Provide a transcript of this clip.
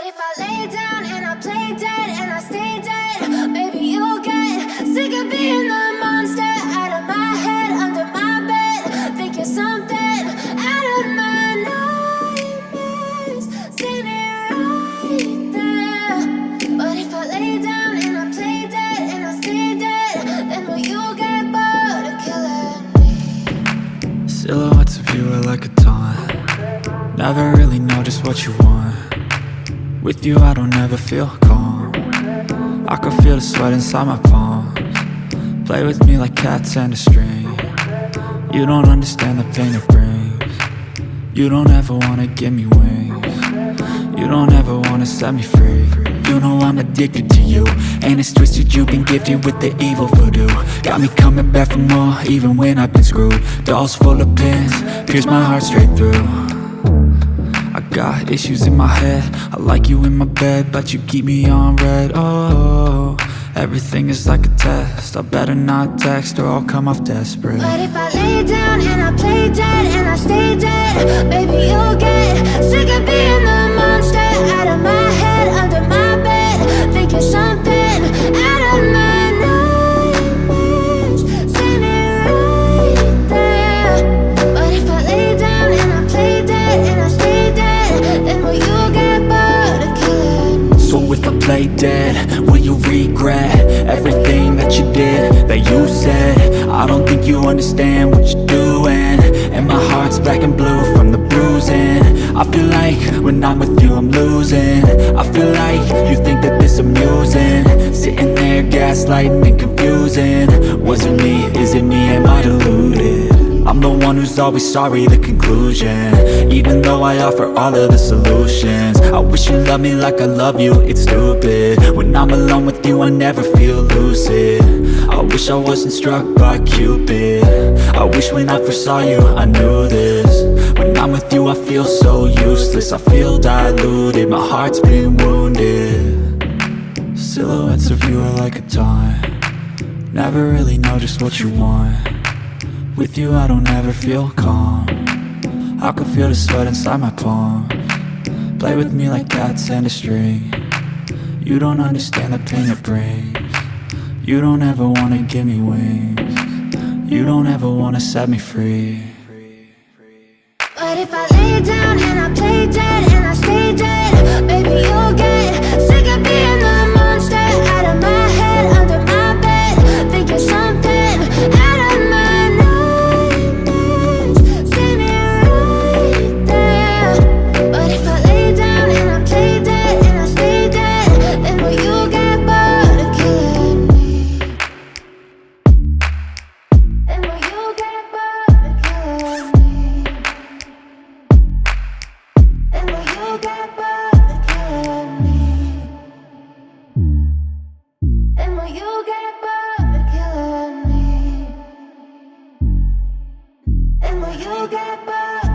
if I lay down and I play dead and I stay dead, maybe you'll get sick of being the monster out of my head, under my bed. Think you're something out of my nightmares, standing right there. But if I lay down and I play dead and I stay dead, then will you get bored of killing me? Silhouettes of you are like a taunt. Never really know just what you want. With you I don't ever feel calm. I can feel the sweat inside my palms. Play with me like cats and a string. You don't understand the pain it brings. You don't ever wanna give me wings. You don't ever wanna set me free. You know I'm addicted to you, and it's twisted, you've been gifted with the evil voodoo. Got me coming back for more, even when I've been screwed. Dolls full of pins, pierce my heart straight through. I got issues in my head, I like you in my bed, but you keep me on red. Oh, everything is like a test, I better not text or I'll come off desperate. But if I lay down and I play dead and I stay dead, baby you'll get sick of being the monster out of my head, under my bed. Think you're something out of my nightmares, standing right there. But if I lay down and I play dead and I stay dead, then will you get bored of killing me? So if I play dead, will you regret everything that you did, that you said? I don't think you understand what you're doing, and my heart's black and blue from the bruising. I feel like when I'm with you I'm losing. I feel like you think that this amusing, sitting there gaslighting and confusing. Was it me? Is it me? Am I deluded? I'm the one who's always sorry, the conclusion, even though I offer all of the solutions. I wish you loved me like I love you, it's stupid. When I'm alone with you I never feel lucid. I wish I wasn't struck by Cupid. I wish when I first saw you I knew this. When I'm with you I feel so useless, I feel diluted, my heart's been wounded. Silhouettes of you are like a taunt. Never really know just what you want. With you I don't ever feel calm. I can feel the sweat inside my palms. Play with me like cats and a string. You don't understand the pain it brings. You don't ever wanna give me wings. You don't ever wanna set me free. But if I lay down and I play dead and I stay dead, baby you'll get sick of being the monster out of my head, under my bed. Think you're something out of my nightmares, standing right there. But if I lay down and I play dead and I stay dead, then will you get bored of killing me? Then will you get bored of killing me? And will you get bored of killing me? And will you get bored of killing me? And will you get bored?